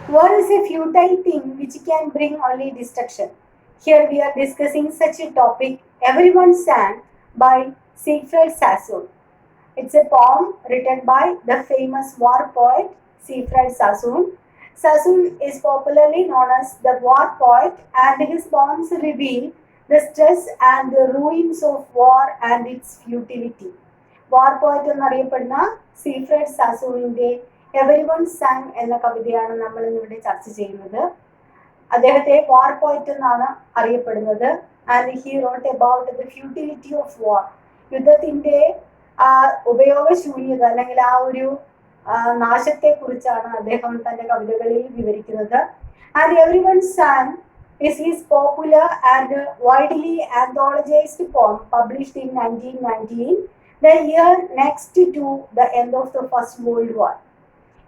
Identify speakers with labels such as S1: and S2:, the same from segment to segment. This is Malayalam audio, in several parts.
S1: War is a futile thing which can bring only destruction. Here we are discussing such a topic, Everyone Sang by Siegfried Sassoon. It's a poem written by the famous war poet Siegfried Sassoon. Sassoon is popularly known as the war poet, and his poems reveal the stress and the ruins of war and its futility. War poet എന്നറിയപ്പെടുന്ന സീഫ്രഡ് സാസൂണിന്റെ എവരി വൺ സാങ് എന്ന കവിതയാണ് നമ്മൾ ഇന്നിവിടെ ചർച്ച ചെയ്യുന്നത്. അദ്ദേഹത്തെ വാർ പോയറ്റ് എന്നാണ് അറിയപ്പെടുന്നത്. And he wrote about the futility of വാർ. യുദ്ധത്തിന്റെ ആ ഉപയോഗശൂന്യത അല്ലെങ്കിൽ ആ ഒരു നാശത്തെ കുറിച്ചാണ് അദ്ദേഹം തന്റെ കവിതകളിൽ വിവരിക്കുന്നത്. And every one song is his popular and widely anthologized poem published in 1919, the year next to the end of the First World War.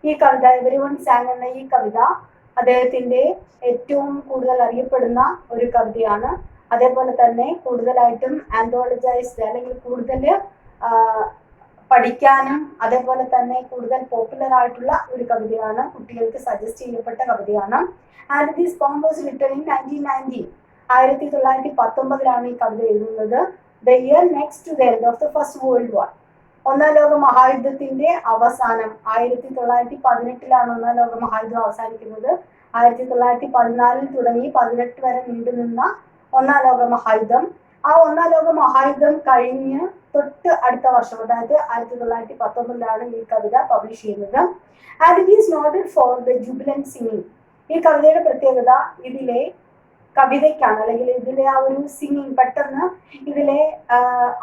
S1: ഈ കവിത എവരി വൺ സാങ് എന്ന ഈ കവിത അദ്ദേഹത്തിന്റെ ഏറ്റവും കൂടുതൽ അറിയപ്പെടുന്ന ഒരു കവിതയാണ്. അതേപോലെ തന്നെ കൂടുതലായിട്ടും ആന്തോളജൈസ്ഡ് അല്ലെങ്കിൽ കൂടുതൽ പഠിക്കാനും അതേപോലെ തന്നെ കൂടുതൽ പോപ്പുലർ ആയിട്ടുള്ള ഒരു കവിതയാണ്. കുട്ടികൾക്ക് സജസ്റ്റ് ചെയ്യപ്പെട്ട കവിതയാണ്. ആൻഡ് ദിസ് പോം വാസ് റിട്ടൺ ഇൻ 1919. 1919 ഈ കവിത എഴുതുന്നത്. The year next to the end of the First World War. ഒന്നാം ലോക മഹായുദ്ധത്തിന്റെ അവസാനം 1918 ഒന്നാം ലോക മഹായുദ്ധം അവസാനിക്കുന്നത്. 1914 തുടങ്ങി 18 വരെ നീണ്ടുനിന്ന ഒന്നാം ലോക മഹായുദ്ധം. ആ ഒന്നാം ലോക മഹായുദ്ധം കഴിഞ്ഞ് തൊട്ട് അടുത്ത വർഷം, അതായത് 1919 ഈ കവിത പബ്ലിഷ് ചെയ്യുന്നത്. And it is noted for the jubilant singing. ഈ കവിതയുടെ പ്രത്യേകത ഇതിലെ കവിതയ്ക്കാണ്, അല്ലെങ്കിൽ ഇതിലെ ആ ഒരു സിംഗിങ്, പെട്ടെന്ന് ഇതിലെ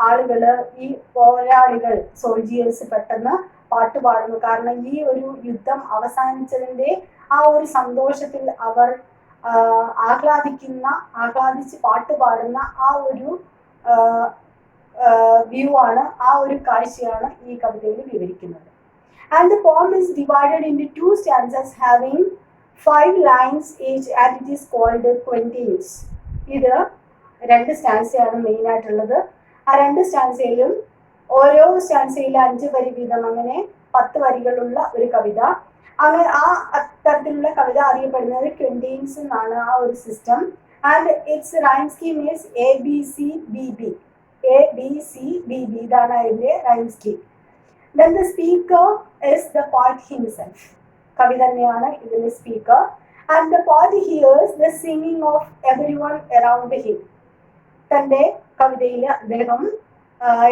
S1: ആളുകള്, ഈ പോരാളികൾ, സോൾജിയേഴ്സ് പെട്ടെന്ന് പാട്ട് പാടുന്നു. കാരണം ഈ ഒരു യുദ്ധം അവസാനിച്ചതിന്റെ ആ ഒരു സന്തോഷത്തിൽ അവർ ആഹ്ലാദിച്ച് പാട്ട് പാടുന്ന ആ ഒരു വ്യൂ ആണ്, ആ ഒരു കാഴ്ചയാണ് ഈ കവിതയിൽ വിവരിക്കുന്നത്. And the poem is divided in 2 stanzas having 5 lines each and it is called quatrains. ഇത് 2 സ്റ്റാൻസയാണ് മെയിൻ ആയിട്ടുള്ളത്. ആ 2 സ്റ്റാൻസയിലും ഓരോ സ്റ്റാൻസയിൽ 5 വരി വീതം, അങ്ങനെ 10 വരികളുള്ള ഒരു കവിത. അങ്ങനെ ആ തരത്തിലുള്ള കവിത അറിയപ്പെടുന്നത് ക്വെന്റീൻസ് എന്നാണ്, ആ ഒരു system. And it's rhyme scheme is ABCBB. ABCBB ഇതാണ് അതിന്റെ rhyme scheme. Then the speaker is the poet himself. കവി തന്നെയാണ് ഇതിന്റെ speaker. And the poet here's the singing of everyone around him. തന്റെ കവിതയിൽ അദ്ദേഹം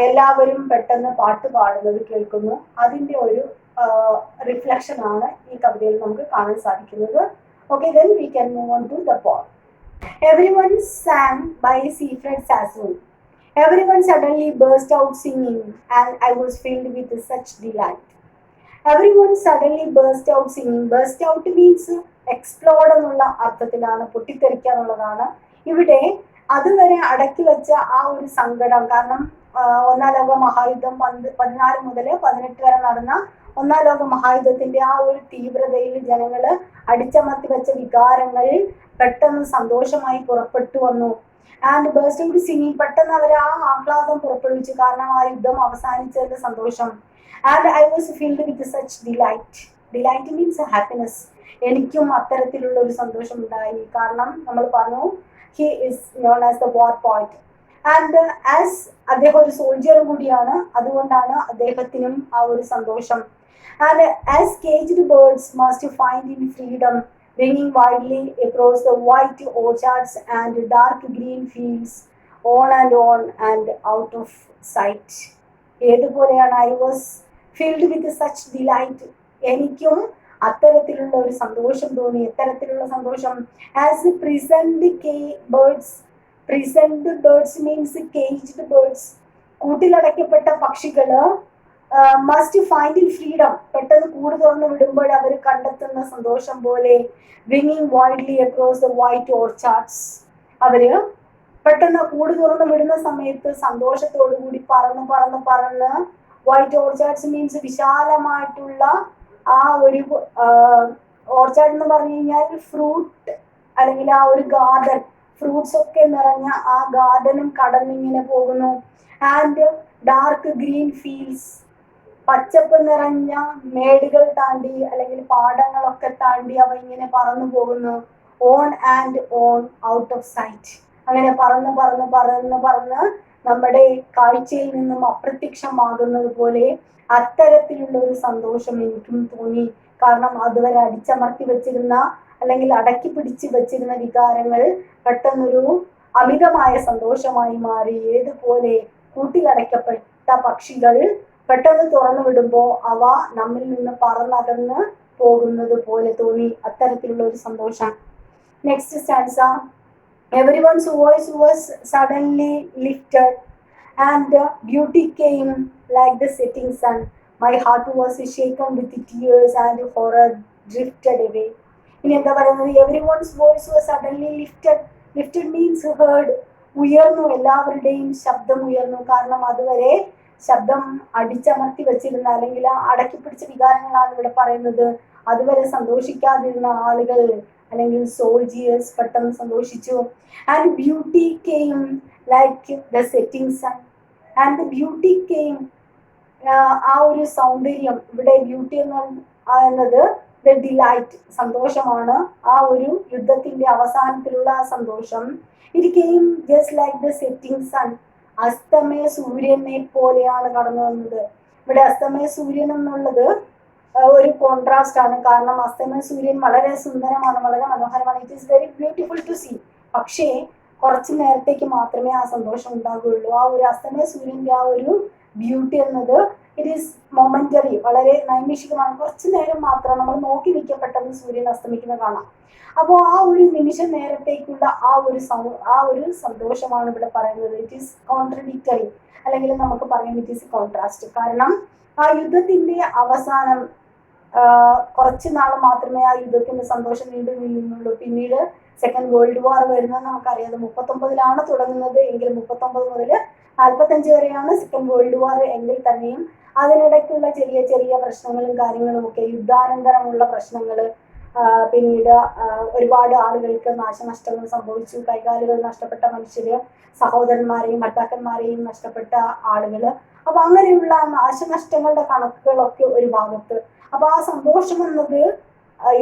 S1: എല്ലാവരും പെട്ടെന്ന് പാട്ട് പാടുന്നത് കേൾക്കുന്നു. അതിന്റെ ഒരു റിഫ്ലക്ഷൻ ആണ് ഈ കവിതയിൽ നമുക്ക് കാണാൻ സാധിക്കുന്നത്. Okay, then we can move on to the poem. Everyone sang by Siegfried Sassoon. Everyone suddenly burst out singing and I was filled with such delight. Everyone suddenly burst out singing. Burst out means explode എന്നുള്ള അർത്ഥത്തിലാണ്, പൊട്ടിത്തെറിക്കുക എന്നുള്ളതാണ്. ഇവിടെ അതുവരെ അടക്കി വെച്ച ആ ഒരു സങ്കടം, കാരണം ഒന്നാം ലോക മഹായുദ്ധം 14 മുതൽ 18 വരെ നടന്ന ഒന്നാം ലോക മഹായുദ്ധത്തിന്റെ ആ ഒരു തീവ്രതയിൽ ജനങ്ങള് അടിച്ചമർത്തി വെച്ച വികാരങ്ങൾ പെട്ടെന്ന് സന്തോഷമായി പുറപ്പെട്ടു വന്നു. ആൻഡ് ബേസ്റ്റ് ഔട്ട് സിംഗിങ്, പെട്ടെന്ന് അവർ ആ ആഹ്ലാദം പുറപ്പെടുവിച്ചു, കാരണം ആ യുദ്ധം അവസാനിച്ചതിന്റെ സന്തോഷം. And I was filled with such delight. Delight means happiness. എനിക്കും അത്തരത്തിലുള്ള ഒരു സന്തോഷം ഉണ്ടായി. കാരണം നമ്മൾ പറഞ്ഞു, he is known as the war poet. And as അദ്ദേഹം ഒരു സോൾജിയറും കൂടിയാണ്, അതുകൊണ്ടാണ് അദ്ദേഹത്തിനും ആ ഒരു സന്തോഷം. And as caged birds must find in freedom winging wildly across the white orchards and dark green fields, on and out of sight. ഏതുപോലെയാണ് I was filled with such delight. എനിക്കും അത്തരത്തിലുള്ള ഒരു സന്തോഷം തോന്നി. എത്തരത്തിലുള്ള സന്തോഷം? As prisoned birds. Prisoned birds means caged birds. കൂട്ടിലടയ്ക്കപ്പെട്ട പക്ഷികള് മസ്റ്റ് ഫൈൻഡ് ഇൻ ഫ്രീഡം. പെട്ടെന്ന് കൂട് തുറന്ന് വിടുമ്പോൾ അവർ കണ്ടെത്തുന്ന സന്തോഷം പോലെ. വിങ്ങിങ് വൈഡ്ലി അക്രോസ് ദ വൈറ്റ് ഓർച്ചാർഡ്സ്. അവര് പെട്ടെന്ന് കൂട് തുറന്ന് വിടുന്ന സമയത്ത് സന്തോഷത്തോടു കൂടി പറന്ന് വൈറ്റ് ഓർച്ചാർഡ്സ് മീൻസ് വിശാലമായിട്ടുള്ള ആ ഒരു ഓർച്ചാർഡ് എന്ന് പറഞ്ഞു കഴിഞ്ഞാൽ ഫ്രൂട്ട് അല്ലെങ്കിൽ ആ ഒരു ഗാർഡൻ, ഫ്രൂട്ട്സ് ഒക്കെ നിറഞ്ഞ ആ ഗാർഡനും കടന്നിങ്ങനെ പോകുന്നു. And dark green fields. പച്ചപ്പ് നിറഞ്ഞ മേടുകൾ താണ്ടി അല്ലെങ്കിൽ പാടങ്ങളൊക്കെ താണ്ടി അവ ഇങ്ങനെ പറന്നു പോകുന്നു. On and on out of sight. അങ്ങനെ പറന്ന് പറന്ന് പറന്ന് പറന്ന് നമ്മുടെ കാഴ്ചയിൽ നിന്നും അപ്രത്യക്ഷമാകുന്നത് പോലെ അത്തരത്തിലുള്ള ഒരു സന്തോഷം എനിക്കും തോന്നി. കാരണം അതുവരെ അടിച്ചമർത്തി വെച്ചിരുന്ന അല്ലെങ്കിൽ അടക്കി പിടിച്ച് വെച്ചിരുന്ന വികാരങ്ങൾ പെട്ടെന്നൊരു അമിതമായ സന്തോഷമായി മാറി. ഏതുപോലെ കൂട്ടിലടയ്ക്കപ്പെട്ട പക്ഷികൾ പെട്ടെന്ന് തുറന്നു വിടുമ്പോൾ അവ നമ്മിൽ നിന്ന് പറന്നകന്ന് പോകുന്നത് പോലെ തോന്നി. അത്തരത്തിലുള്ള ഒരു സന്തോഷം. Next stanza. Everyone's voice was suddenly lifted, and beauty came like the setting sun. My heart was shaken with tears, and horror drifted away. ഇനി എന്താ പറയുന്നത്? Everyone's voice was suddenly lifted. Lifted means heard. ഉയർന്നു, എല്ലാവരുടെയും ശബ്ദം ഉയർന്നു. കാരണം അതുവരെ ശബ്ദം അടിച്ചമർത്തി വെച്ചിരുന്ന അല്ലെങ്കിൽ അടക്കി പിടിച്ച വികാരങ്ങളാണ് ഇവിടെ പറയുന്നത്. അതുവരെ സന്തോഷിക്കാതിരുന്ന ആളുകൾ അല്ലെങ്കിൽ സോൾജിയേഴ്സ് പെട്ടെന്ന് സന്തോഷിച്ചു. And beauty came like the setting sun. And the beauty came, ആ ഒരു സൗന്ദര്യം, ഇവിടെ ബ്യൂട്ടി എന്നത് ദ ഡിലൈറ്റ്, സന്തോഷമാണ്. ആ ഒരു യുദ്ധത്തിന്റെ അവസാനത്തിലുള്ള ആ സന്തോഷം. It came just like the setting sun. അസ്തമയ സൂര്യനെ പോലെയാണ് കടന്നു വന്നത്. ഇവിടെ അസ്തമയ സൂര്യൻ എന്നുള്ളത് ഒരു കോൺട്രാസ്റ്റ് ആണ്. കാരണം അസ്തമയ സൂര്യൻ വളരെ സുന്ദരമാണ്, വളരെ മനോഹരമാണ്. It is very beautiful to see. പക്ഷേ കുറച്ചു നേരത്തേക്ക് മാത്രമേ ആ സന്തോഷം ഉണ്ടാകുകയുള്ളൂ. ആ ഒരു അസ്തമയ സൂര്യന്റെ ആ ഒരു ബ്യൂട്ടി എന്നത് ഇറ്റ് ഈസ് മൊമെന്ററി, വളരെ നൈമിഷികമാണ്. കുറച്ചു നേരം മാത്രം നമ്മൾ നോക്കി നിൽക്കപ്പെട്ടെന്ന് സൂര്യൻ അസ്തമിക്കുന്നത് കാണാം. അപ്പോൾ ആ ഒരു നിമിഷ നേരത്തേക്കുള്ള ആ ഒരു സന്തോഷമാണ് ഇവിടെ പറയുന്നത്. ഇറ്റ് ഈസ് കോൺട്രഡിക്ടറി, അല്ലെങ്കിൽ നമുക്ക് പറയാം ഇറ്റ് ഈസ് കോൺട്രാസ്റ്റ്. കാരണം ആ യുദ്ധത്തിന്റെ അവസാനം കുറച്ച് നാൾ മാത്രമേ ആ യുദ്ധത്തിന്റെ സന്തോഷം നീണ്ടു നിൽക്കുന്നുള്ളൂ. പിന്നീട് സെക്കൻഡ് വേൾഡ് വാർ വരുന്നത് നമുക്കറിയാം. 39 തുടങ്ങുന്നത് എങ്കിൽ 39 മുതൽ 45 വരെയാണ് സെക്കൻഡ് വേൾഡ് വാർ എങ്കിൽ തന്നെയും അതിനിടയ്ക്കുള്ള ചെറിയ ചെറിയ പ്രശ്നങ്ങളും കാര്യങ്ങളും ഒക്കെ, യുദ്ധാനന്തരമുള്ള പ്രശ്നങ്ങൾ, പിന്നീട് ഒരുപാട് ആളുകൾക്ക് നാശനഷ്ടങ്ങൾ സംഭവിച്ചു. കൈകാലുകൾ നഷ്ടപ്പെട്ട മനുഷ്യര്, സഹോദരന്മാരെയും ഭർത്താക്കന്മാരെയും നഷ്ടപ്പെട്ട ആളുകൾ. അപ്പൊ അങ്ങനെയുള്ള നാശനഷ്ടങ്ങളുടെ കണക്കുകളൊക്കെ ഒരു ഭാഗത്ത്. അപ്പൊ ആ സന്തോഷം എന്നത്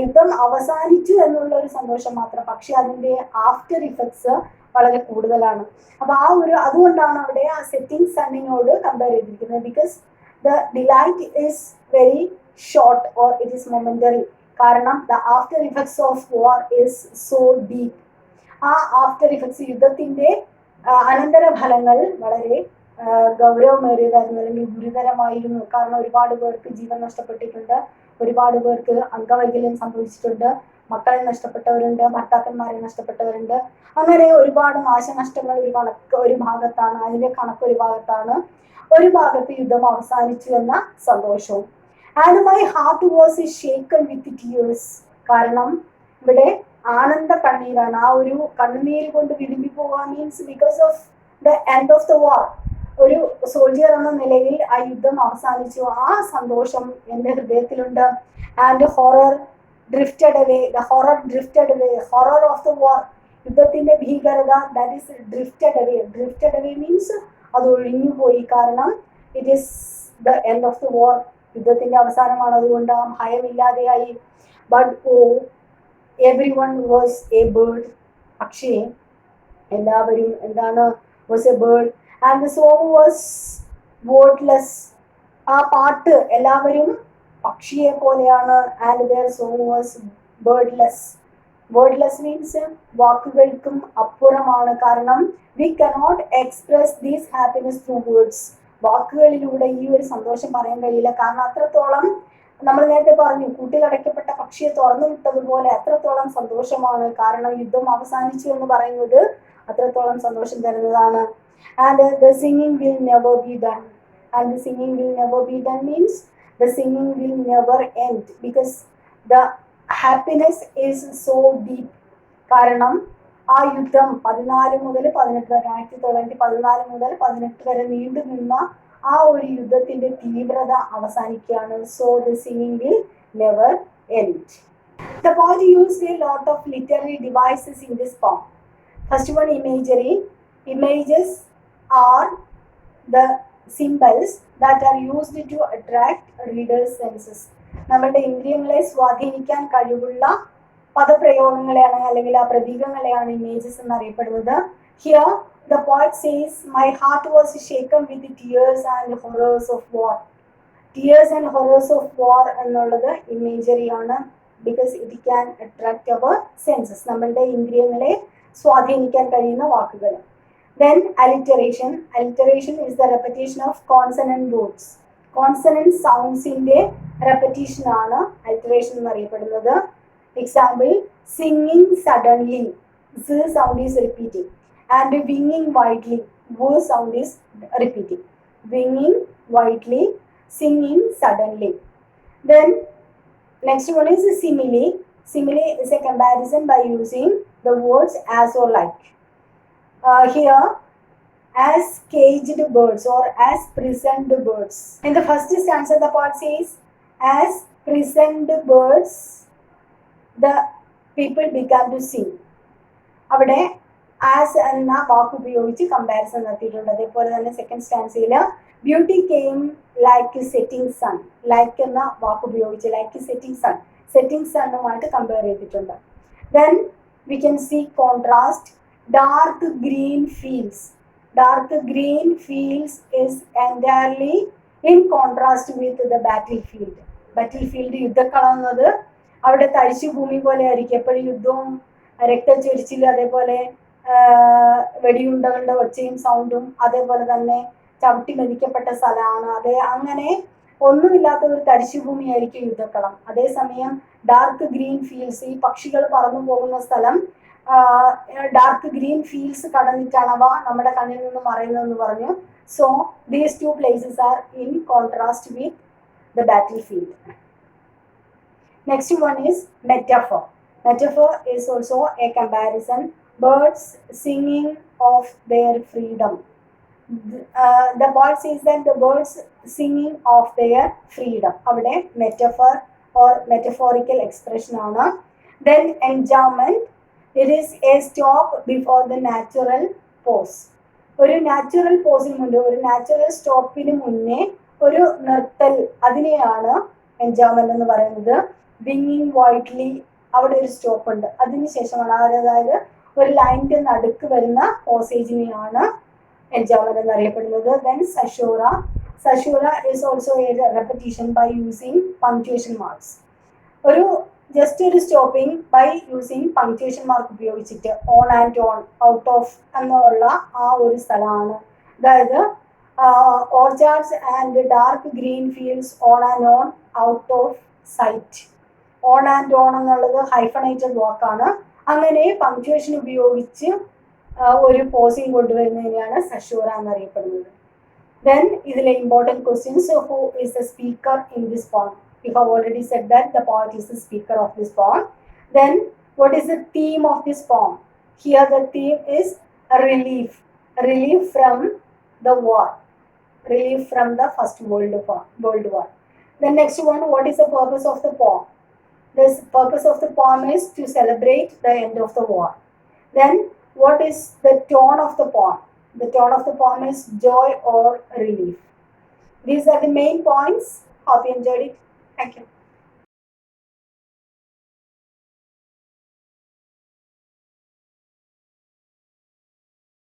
S1: യുദ്ധം അവസാനിച്ചു എന്നുള്ള ഒരു സന്തോഷം മാത്രം. പക്ഷെ അതിന്റെ ആഫ്റ്റർ ഇഫക്ട്സ് വളരെ കൂടുതലാണ്. അപ്പൊ അതുകൊണ്ടാണ് അവിടെ ആ സെറ്റിംഗ് സണ്ണിനോട് കമ്പയർ ചെയ്തിരിക്കുന്നത്. Because the delight is very short or it is momentary. കാരണം the after effects of war is so deep. ആ ആഫ്റ്റർ ഇഫക്ട്സ്, യുദ്ധത്തിന്റെ അനന്തര ഫലങ്ങൾ വളരെ ഗൗരവമേറിയതായിരുന്നു, അല്ലെങ്കിൽ ഗുരുതരമായിരുന്നു. കാരണം ഒരുപാട് പേർക്ക് ജീവൻ നഷ്ടപ്പെട്ടിട്ടുണ്ട്, ഒരുപാട് പേർക്ക് അംഗവൈകല്യം സംഭവിച്ചിട്ടുണ്ട്, മക്കളെ നഷ്ടപ്പെട്ടവരുണ്ട്, ഭർത്താക്കന്മാരെ നഷ്ടപ്പെട്ടവരുണ്ട്. അങ്ങനെ ഒരുപാട് നാശനഷ്ടങ്ങൾ ഒരു ഭാഗത്താണ്, അതിന്റെ കണക്ക് ഒരു ഭാഗത്താണ്. ഒരു ഭാഗത്ത് യുദ്ധം അവസാനിച്ചു എന്ന സന്തോഷവും. And my heart was shaken with tears. കാരണം ഇവിടെ ആനന്ദ കണ്ണീരാണ്. ആ ഒരു കണ്ണുനീര് കൊണ്ട് വിരുമ്പി പോവുക means because of the end of the വാർ. ഒരു സോൾജിയർ എന്ന നിലയിൽ ആ യുദ്ധം അവസാനിച്ചു, ആ സന്തോഷം എൻ്റെ ഹൃദയത്തിലുണ്ട്. And horror drifted away. The horror drifted away. Horror of the war, യുദ്ധത്തിന്റെ ഭീകരത, that is drifted away. Drifted away means അത് ഒഴിഞ്ഞു പോയി. കാരണം it is the end of the war, യുദ്ധത്തിന്റെ അവസാനമാണ്. അതുകൊണ്ട് ആ ഭയമില്ലാതെയായി. But everyone was a bird. പക്ഷേ എല്ലാവരും എന്താണ്? Was a bird. And the song was wordless. ആ പാട്ട് എല്ലാവരും പക്ഷിയെ പോലെയാണ്. And their song was wordless. Wordless means വാക്കുകൾക്കും അപ്പുറമാണ്. കാരണം we cannot express these happiness through words. വാക്കുകളിലൂടെ ഈ ഒരു സന്തോഷം പറയാൻ കഴിയില്ല. കാരണം അത്രത്തോളം, നമ്മൾ നേരത്തെ പറഞ്ഞു, കൂട്ടിലടയ്ക്കപ്പെട്ട പക്ഷിയെ തുറന്നു വിട്ടതുപോലെ അത്രത്തോളം സന്തോഷമാണ്. കാരണം യുദ്ധം അവസാനിച്ചു എന്ന് പറയുന്നത് അത്രത്തോളം സന്തോഷം തരുന്നതാണ്. And the singing will never be done. And the singing will never be done means the singing will never end because the happiness is so deep. കാരണം ആ യുദ്ധം 14 മുതൽ 18 വരെ, 1914 മുതൽ 18 വരെ നീണ്ടു നിന്ന ആ ഒരു യുദ്ധത്തിന്റെ തീവ്രത അവസാനിക്കുകയാണ്. So the singing will never end. The poet used a lot of literary devices in this poem. First one, imagery. Images are the symbols that are used to attract readers' senses. നമ്മളുടെ ഇന്ദ്രിയങ്ങളെ സ്വാധീനിക്കാൻ കഴിവുള്ള പദപ്രയോഗങ്ങളെയാണ് അല്ലെങ്കിൽ ആ പ്രതീകങ്ങളെയാണ് ഇമേജസ് എന്നറിയപ്പെടുന്നത്. Here the poet says, my heart was shaken with the tears and horrors of war. Tears and horrors of war എന്നുള്ളത് ഇമേജറി ആണ്, because it can attract our senses. നമ്മളുടെ ഇന്ദ്രിയങ്ങളെ സ്വാധീനിക്കാൻ കഴിയുന്ന വാക്കുകൾ. Then alliteration. Alliteration is the repetition of consonant words. Consonant sounds ന്റെ repetition ആണ് alliteration എന്നറിയപ്പെടുന്നത്. Example, singing suddenly, z sound is repeating, and winging widely, w sound is repeating. Winging widely, singing suddenly. Then next one is simile. Simile is a comparison by using the words as or like. Here, as caged birds or as prisoned birds. In the first stanza, the poet says, as prisoned birds, the people began to sing. അവിടെ ആസ് എന്ന വാക്ക് ഉപയോഗിച്ച് കമ്പാരിസൺ നടത്തിയിട്ടുണ്ട്. അതേപോലെ തന്നെ സെക്കൻഡ് സ്റ്റാൻസയിൽ beauty came like setting sun, like എന്ന വാക്ക് ഉപയോഗിച്ച് ലൈക്ക് സെറ്റിംഗ് സൺ, സെറ്റിംഗ് സണ്ണുമായിട്ട് കമ്പയർ ചെയ്തിട്ടുണ്ട്. Then we can see contrast, dark green fields. Dark green fields is entirely in contrast with the battlefield. Battlefield യുദ്ധക്കളം എന്നത് അവിടെ തരിശു ഭൂമി പോലെ ആയിരിക്കും, എപ്പോഴും യുദ്ധവും രക്തച്ചൊരിച്ചിൽ, അതേപോലെ വെടിയുണ്ടകളുടെ ഒച്ചയും സൗണ്ടും, അതേപോലെ തന്നെ ചവിട്ടി മെതിക്കപ്പെട്ട സ്ഥലമാണ്. അങ്ങനെ ഒന്നുമില്ലാത്ത ഒരു തരിശുഭൂമിയായിരിക്കും യുദ്ധക്കളം. അതേസമയം ഡാർക്ക് ഗ്രീൻ ഫീൽഡ്സ്, ഈ പക്ഷികൾ പറന്നു പോകുന്ന സ്ഥലം ഡാർക്ക് ഗ്രീൻ ഫീൽഡ്സ് കടന്നിട്ടാണ് അവ നമ്മുടെ കണ്ണിൽ നിന്ന് മറയുന്നതെന്ന് പറഞ്ഞു. So these two places are in contrast with the battle field. Next one is metaphor. Metaphor is also a comparison. Birds singing of their freedom. The poet says that the birds singing of their freedom. അവിടെ metaphor or metaphorical expression ആണ്. Then enjambment. It is a stop before the natural pause. ഒരു നാച്ചുറൽ പോസിന് മുന്നേ, ഒരു നാച്ചുറൽ സ്റ്റോപ്പിന് മുന്നേ ഒരു നിർത്തൽ, അതിനെയാണ് എൻജോയ്മെന്റ് എന്ന് പറയുന്നത്. വിങ്ങിങ് വൈഡ്ലി, അവിടെ ഒരു സ്റ്റോപ്പ് ഉണ്ട്, അതിനുശേഷമാണ് അതായത് ഒരു ലൈനിന്റെ നടുക്ക് വരുന്ന പോസേജിനെയാണ് എൻജോയ്മെന്റ് എന്നറിയപ്പെടുന്നത്. Then caesura. Caesura is also a repetition by using punctuation marks. ഒരു ജസ്റ്റ് ഒരു stopping by using punctuation mark ഉപയോഗിച്ചിട്ട്, on and on, out of എന്നുള്ള ആ ഒരു സ്ഥലമാണ്. അതായത് orchards and dark green fields, on and on, out of sight. On and on എന്നുള്ളത് ഹൈഫണേറ്റഡ് വാക്കാണ്. അങ്ങനെ പങ്ക്ച്വേഷൻ ഉപയോഗിച്ച് ഒരു പോസിങ് കൊണ്ടുവരുന്നതിനെയാണ് സഷൂറ എന്നറിയപ്പെടുന്നത്. ദെൻ ഇതിലെ important questions, who is the speaker in this പോം? You have already said that the poet is the speaker of this poem. Then what is the theme of this poem? Here the theme is relief. Relief from the war. Relief from the First World War. The next one, what is the purpose of the poem? The purpose of the poem is to celebrate the end of the war. Then what is the tone of the poem? The tone of the poem is joy or relief. These are the main points. Hope you enjoyed it. Thank you.